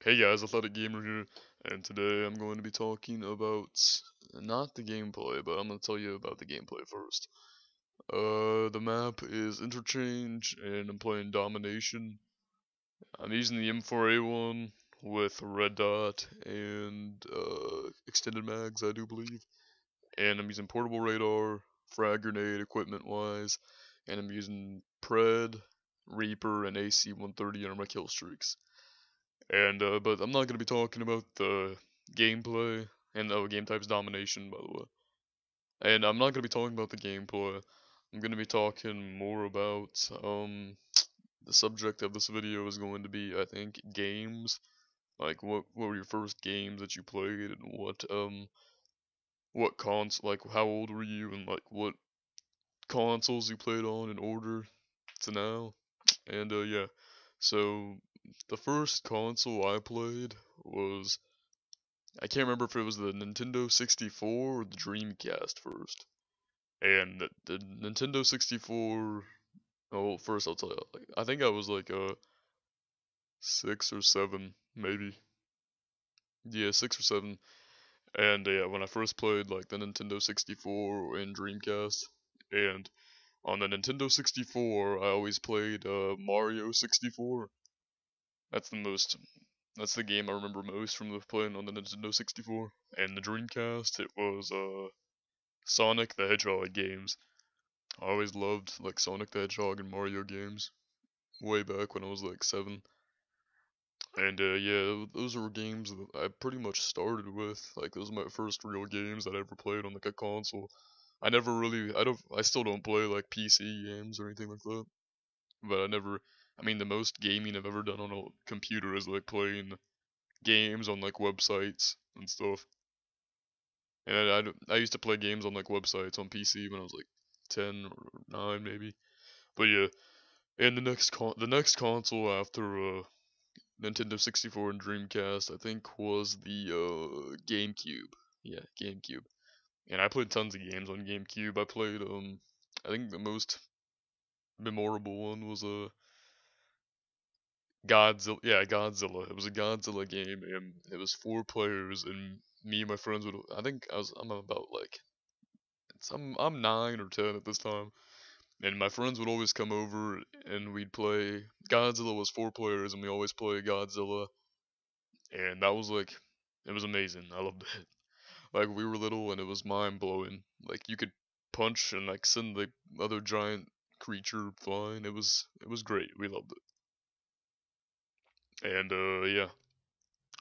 Hey guys, Athletic Gamer here, and today I'm going to be talking about not the gameplay, but I'm going to tell you about the gameplay first. The map is Interchange, and I'm playing Domination. I'm using the M4A1 with red dot and extended mags, I do believe, and I'm using portable radar, frag grenade equipment-wise, and I'm using Pred, Reaper, and AC-130 on my kill streaks. And but I'm not gonna be talking about the gameplay and game types domination, by the way. And I'm not gonna be talking about the gameplay. I'm gonna be talking more about the subject of this video is going to be, I think, games. Like what were your first games that you played, and what like how old were you, and like what consoles you played on in order to now. And yeah. So the first console I played was, I can't remember if it was the Nintendo 64 or the Dreamcast first. And the Nintendo 64. Oh, first I'll tell you. Like, I think I was like 6 or 7, maybe. Yeah, 6 or 7. And yeah, when I first played like the Nintendo 64 and Dreamcast, and on the Nintendo 64, I always played Mario 64. That's the most. That's the game I remember most from the playing on the Nintendo 64. And the Dreamcast, it was Sonic the Hedgehog games. I always loved like Sonic the Hedgehog and Mario games way back when I was like 7. And yeah, those were games that I pretty much started with. Like those were my first real games that I ever played on like a console. I still don't play like PC games or anything like that. But I mean the most gaming I've ever done on a computer is like playing games on like websites and stuff. And I used to play games on like websites on PC when I was like 10 or 9 maybe. But yeah, and the next console after Nintendo 64 and Dreamcast, I think, was the GameCube. Yeah, GameCube. And I played tons of games on GameCube. I played I think the most memorable one was Godzilla. Yeah, Godzilla. It was a Godzilla game, and it was 4 players, and me and my friends would. I'm about like I'm 9 or 10 at this time, and my friends would always come over and we'd play. Godzilla was 4 players, and we always play Godzilla, and that was like, it was amazing. I loved it. Like we were little, and it was mind blowing. Like you could punch and like send the other giant creature flying. It was great. We loved it. And yeah.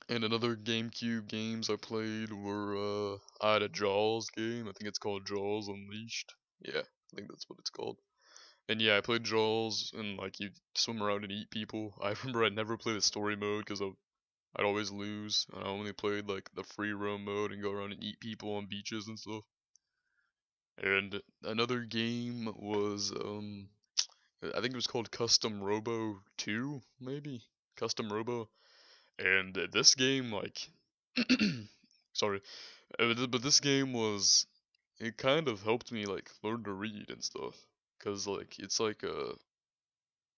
And another GameCube games I played were I had a Jaws game. I think it's called Jaws Unleashed. Yeah, I think that's what it's called. And yeah, I played Jaws, and like you swim around and eat people. I remember I never played the story mode because I'd always lose. I only played like the free roam mode and go around and eat people on beaches and stuff. And another game was I think it was called Custom Robo 2, maybe Custom Robo. And this game, like, sorry, but this game was, it kind of helped me like learn to read and stuff. Cause like it's like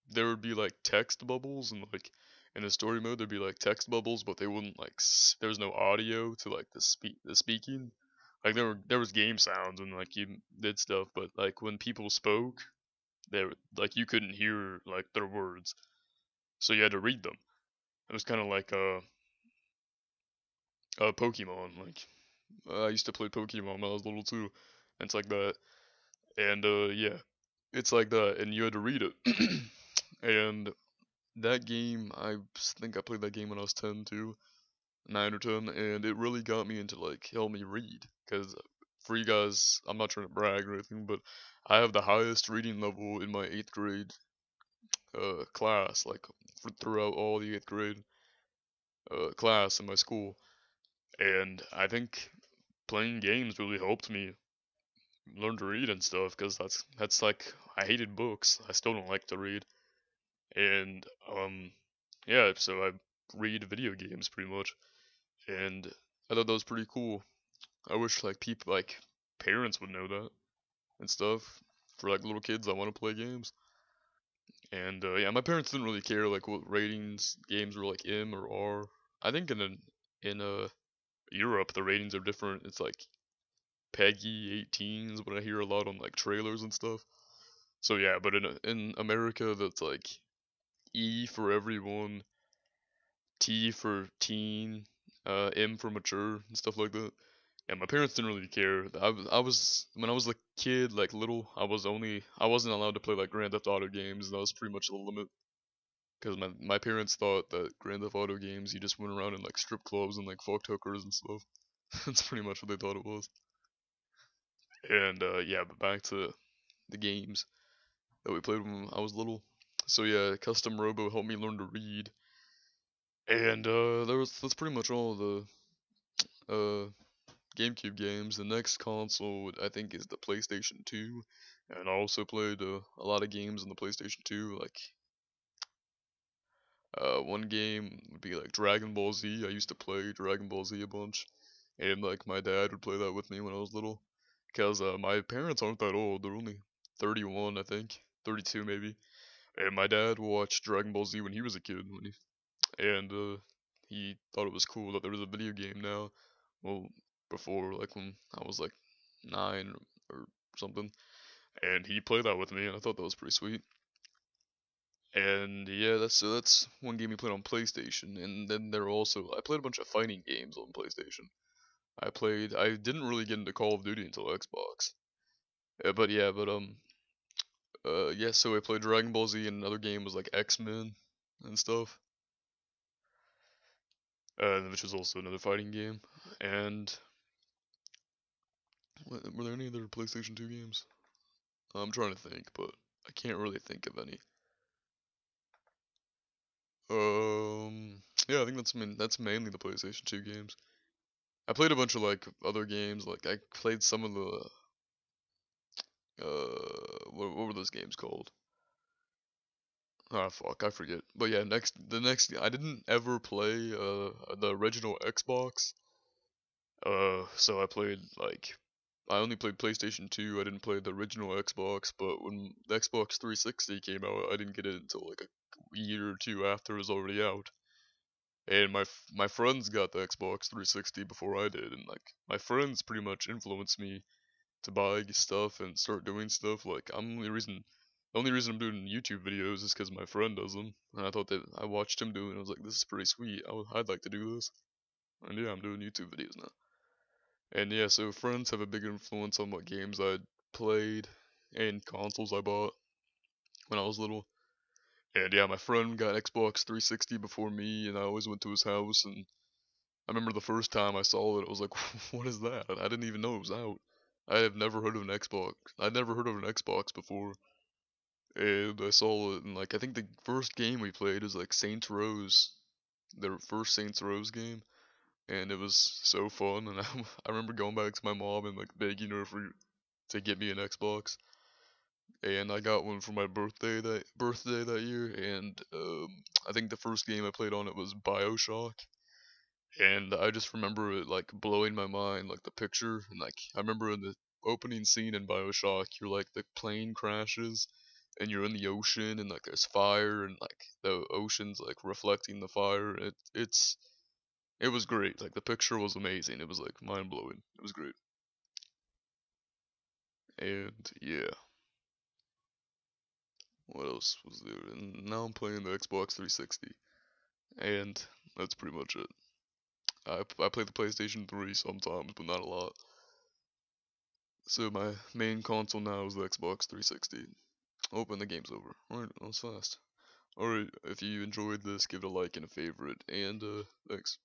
there would be like text bubbles, and like in the story mode there'd be like text bubbles, but they wouldn't like there was no audio to like the speaking. Like there was game sounds and like you did stuff, but like when people spoke, there like you couldn't hear like their words, so you had to read them. It was kind of like Pokemon. Like I used to play Pokemon when I was little too, and it's like that. And yeah, it's like that, and you had to read it. And that game, I think I played that game when I was 10 too, 9 or 10, and it really got me into like help me read. Because for you guys, I'm not trying to brag or anything, but I have the highest reading level in my 8th grade class, like throughout all the 8th grade class in my school. And I think playing games really helped me learn to read and stuff, because that's like, I hated books. I still don't like to read. And yeah, so I read video games pretty much, and I thought that was pretty cool. I wish like people, like parents would know that and stuff, for like little kids that want to play games. And yeah, my parents didn't really care like what ratings games were, like M or R. I think in Europe the ratings are different. It's like PEGI 18 is what I hear a lot on like trailers and stuff. So yeah, but in America that's like E for everyone, T for teen, M for mature and stuff like that. And my parents didn't really care. I was when I was a kid, like little, I wasn't allowed to play like Grand Theft Auto games, and that was pretty much the limit. Because my parents thought that Grand Theft Auto games, you just went around in like strip clubs and like fucked hookers and stuff. That's pretty much what they thought it was. And yeah, but back to the games that we played when I was little. So yeah, Custom Robo helped me learn to read, and that's pretty much all the GameCube games. The next console I think is the PlayStation 2, and I also played a lot of games on the PlayStation 2. Like one game would be like Dragon Ball Z. I used to play Dragon Ball Z a bunch, and like my dad would play that with me when I was little. Cause my parents aren't that old. They're only 31, I think, 32 maybe. And my dad watched Dragon Ball Z when he was a kid, and he thought it was cool that there was a video game now. Well, before like when I was like 9 or something, and he played that with me, and I thought that was pretty sweet. And yeah, that's one game he played on PlayStation, and then there were also I played a bunch of fighting games on PlayStation. I didn't really get into Call of Duty until Xbox. But yeah, yeah, so I played Dragon Ball Z, and another game was like X-Men and stuff, which was also another fighting game. And were there any other PlayStation 2 games? I'm trying to think, but I can't really think of any. Yeah, I think that's mainly the PlayStation 2 games. I played a bunch of like other games. Like I played some of the what were those games called? Ah, fuck, I forget. But yeah, the next I didn't ever play the original Xbox. So I only played PlayStation 2. I didn't play the original Xbox, but when the Xbox 360 came out, I didn't get it until like a year or two after it was already out. And my friends got the Xbox 360 before I did, and like my friends pretty much influenced me to buy stuff and start doing stuff. Like the only reason I'm doing YouTube videos is because my friend does them, and I thought that I watched him do it, and I was like, this is pretty sweet. I'd like to do this, and yeah, I'm doing YouTube videos now. And yeah, so friends have a big influence on what games I played and consoles I bought when I was little. And yeah, my friend got Xbox 360 before me, and I always went to his house. And I remember the first time I saw it, I was like, "What is that?" I didn't even know it was out. I have never heard of an Xbox. I'd never heard of an Xbox before, and I saw it, and like I think the first game we played was like Saints Rose, the first Saints Rose game, and it was so fun. And I remember going back to my mom and like begging her to get me an Xbox, and I got one for my birthday that year. And I think the first game I played on it was BioShock, and I just remember it like blowing my mind, like the picture, and like I remember in the opening scene in BioShock, you're like the plane crashes, and you're in the ocean, and like there's fire, and like the ocean's like reflecting the fire. It was great. Like the picture was amazing. It was like mind blowing. It was great. And yeah, what else was there? And now I'm playing the Xbox 360, and that's pretty much it. I play the PlayStation 3 sometimes, but not a lot. So my main console now is the Xbox 360. Open the game's over. Alright, that was fast. Alright, if you enjoyed this, give it a like and a favorite, and thanks.